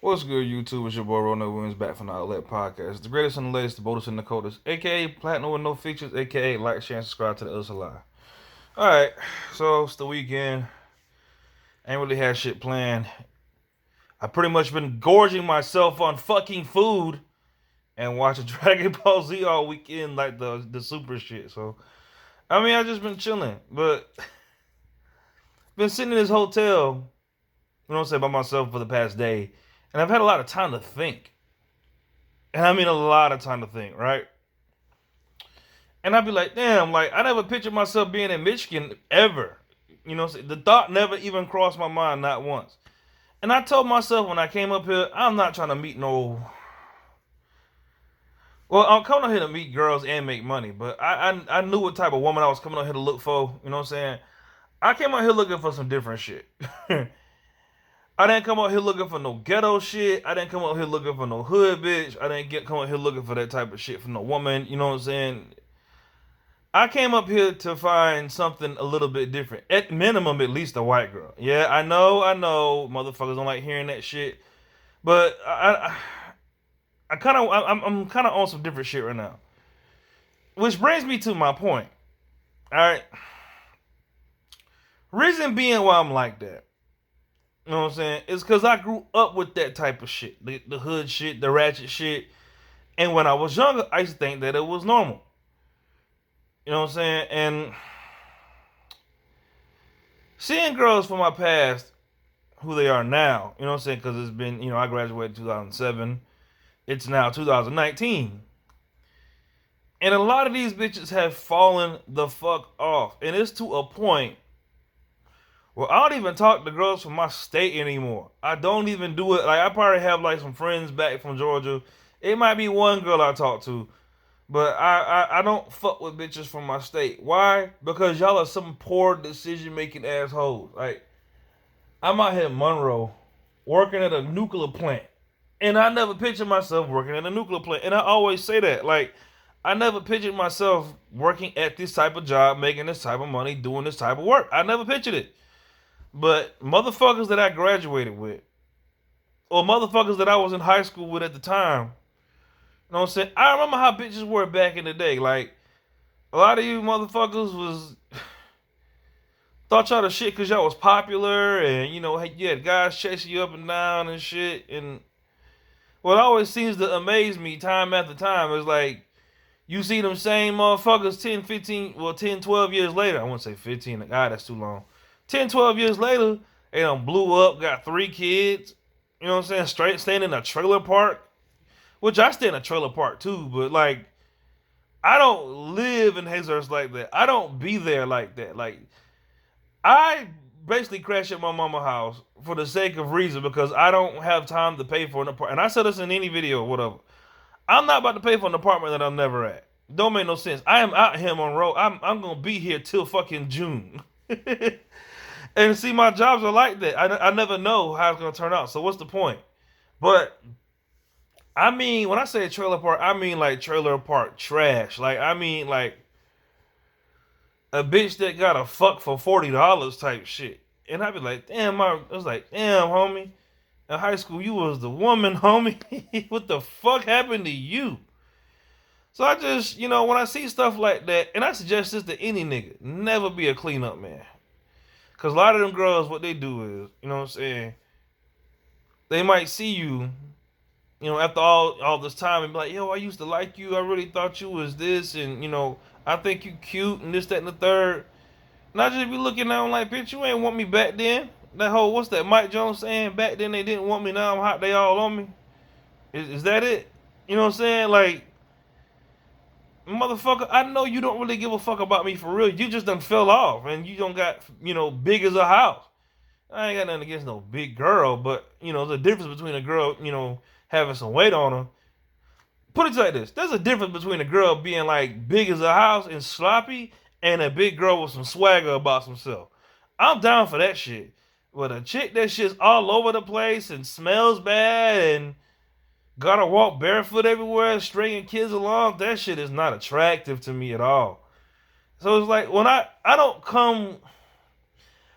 What's good, YouTube? It's your boy Ronald Williams back from the Outlet Podcast. The greatest and the latest, the boldest and the coldest, aka Platinum with no features, aka like, share, and subscribe to the Other Live. Alright, so it's the weekend. Ain't really had shit planned. I pretty much been gorging myself on fucking food and watching Dragon Ball Z all weekend, like the super shit. So, I mean, I just been chilling, but been sitting in this hotel, you know what I'm saying, by myself for the past day, and I've had a lot of time to think. And I mean a lot of time to think, right? And I'd be like, damn, like I never pictured myself being in Michigan ever. You know, the thought never even crossed my mind, not once. And I told myself when I came up here, I'm not trying to meet no. Well, I'm coming out here to meet girls and make money, but I knew what type of woman I was coming out here to look for. You know what I'm saying? I came out here looking for some different shit. I didn't come out here looking for no ghetto shit. I didn't come out here looking for no hood bitch. I didn't come out here looking for that type of shit from no woman. You know what I'm saying? I came up here to find something a little bit different. At minimum, at least a white girl. Yeah, I know, motherfuckers don't like hearing that shit. But I kind of, I'm kind of on some different shit right now. Which brings me to my point. All right, reason being why I'm like that. You know what I'm saying? It's because I grew up with that type of shit, the hood shit, the ratchet shit. And when I was younger, I used to think that it was normal. You know what I'm saying? And seeing girls from my past who they are now. You know what I'm saying? Because it's been, I graduated in 2007. It's now 2019. And a lot of these bitches have fallen the fuck off. And it's to a point where I don't even talk to girls from my state anymore. I don't even do it. Like, I probably have, like, some friends back from Georgia. It might be one girl I talk to. But I don't fuck with bitches from my state. Why? Because y'all are some poor decision making assholes. Like, I'm out here in Monroe working at a nuclear plant. And I never pictured myself working at a nuclear plant. And I always say that. Like, I never pictured myself working at this type of job, making this type of money, doing this type of work. I never pictured it. But motherfuckers that I graduated with, or motherfuckers that I was in high school with at the time, you know what I'm saying? I remember how bitches were back in the day. Like, a lot of you motherfuckers was thought y'all the shit because y'all was popular and, you had guys chasing you up and down and shit. And what always seems to amaze me time after time is like, you see them same motherfuckers 10, 15, well, 10, 12 years later. I wouldn't say 15. God, that's too long. 10, 12 years later, they done blew up, got 3 kids. You know what I'm saying? Straight staying in a trailer park. Which I stay in a trailer park too, but like, I don't live in Hazers like that. I don't be there like that. Like, I basically crash at my mama's house for the sake of reason because I don't have time to pay for an apartment. And I said this in any video or whatever. I'm not about to pay for an apartment that I'm never at. Don't make no sense. I am out here on road. I'm gonna be here till fucking June. And see, my jobs are like that. I never know how it's gonna turn out. So what's the point? But I mean, when I say trailer park, I mean like trailer park trash. Like, I mean like a bitch that got a fuck for $40 type shit. And I'd be like, damn, I was like, damn, homie. In high school, you was the woman, homie. What the fuck happened to you? So I just, when I see stuff like that, and I suggest this to any nigga, never be a cleanup man. Cause a lot of them girls, what they do is, you know what I'm saying, they might see you, after all this time and be like, yo, I used to like you. I really thought you was this, and I think you cute and this, that, and the third. And I just be looking at them like, bitch, you ain't want me back then. That whole, what's that Mike Jones saying? Back then they didn't want me, now I'm hot, they all on me. Is that it? You know what I'm saying? Like, motherfucker, I know you don't really give a fuck about me for real. You just done fell off and you don't got, big as a house. I ain't got nothing against no big girl, but, there's a difference between a girl, having some weight on her. Put it like this. There's a difference between a girl being like big as a house and sloppy and a big girl with some swagger about herself. I'm down for that shit. But a chick that shit's all over the place and smells bad and gotta walk barefoot everywhere, stringing kids along, that shit is not attractive to me at all. So it's like when I don't come,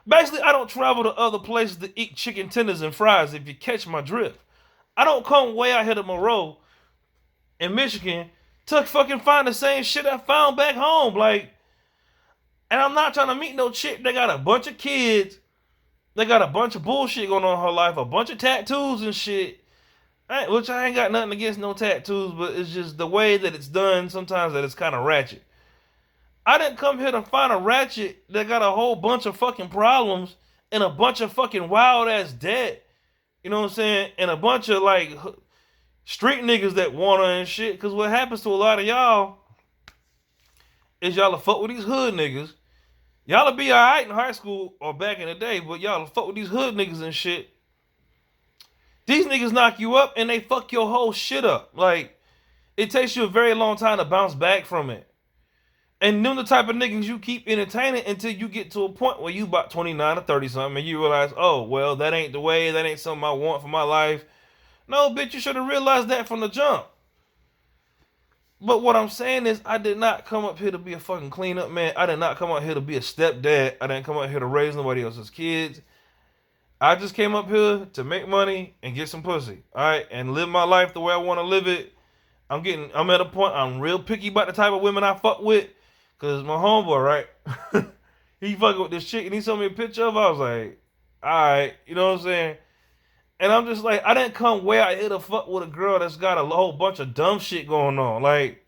basically I don't travel to other places to eat chicken tenders and fries if you catch my drift. I don't come way out here to Monroe in Michigan to fucking find the same shit I found back home. Like, and I'm not trying to meet no chick. They got a bunch of kids. They got a bunch of bullshit going on in her life, a bunch of tattoos and shit. Which I ain't got nothing against no tattoos, but it's just the way that it's done sometimes that it's kind of ratchet. I didn't come here to find a ratchet that got a whole bunch of fucking problems and a bunch of fucking wild ass debt. You know what I'm saying? And a bunch of like street niggas that want her and shit. Cause what happens to a lot of y'all is y'all fuck with these hood niggas. Y'all'll be alright in high school or back in the day, but y'all fuck with these hood niggas and shit. These niggas knock you up and they fuck your whole shit up. Like, it takes you a very long time to bounce back from it. And them the type of niggas you keep entertaining until you get to a point where you about 29 or 30 something and you realize, oh, well, that ain't the way, that ain't something I want for my life. No, bitch, you should have realized that from the jump. But what I'm saying is, I did not come up here to be a fucking cleanup man. I did not come out here to be a stepdad. I didn't come out here to raise nobody else's kids. I just came up here to make money and get some pussy. All right, and live my life the way I want to live it. I'm at a point, I'm real picky about the type of women I fuck with. Cause my homeboy, right? He fucking with this chick and he sent me a picture of her. I was like, alright, you know what I'm saying? And I'm just like, I didn't come way out here to fuck with a girl that's got a whole bunch of dumb shit going on. Like,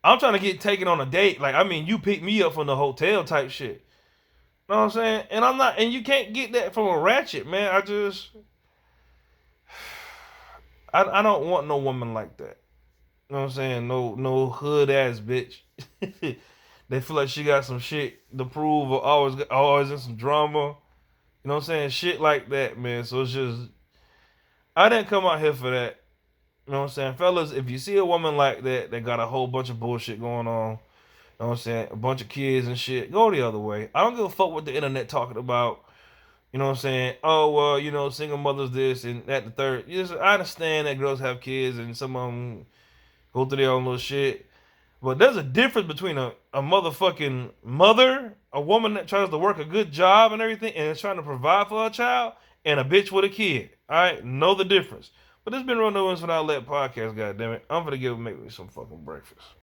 I'm trying to get taken on a date. Like, I mean, you pick me up from the hotel type shit. You know what I'm saying? And I'm not, and you can't get that from a ratchet, man. I don't want no woman like that. You know what I'm saying? No hood ass bitch. They feel like she got some shit to prove or always in some drama. You know what I'm saying? Shit like that, man. So it's just, I didn't come out here for that. You know what I'm saying? Fellas, if you see a woman like that got a whole bunch of bullshit going on, you know what I'm saying? A bunch of kids and shit, go the other way. I don't give a fuck what the internet talking about. You know what I'm saying? Oh, well, you know, single mothers this and that the third. I understand that girls have kids and some of them go through their own little shit. But there's a difference between a motherfucking mother, a woman that tries to work a good job and everything and is trying to provide for her child, and a bitch with a kid. All right? Know the difference. But this has been Real No Ones When I Let podcast, goddammit. I'm gonna make me some fucking breakfast.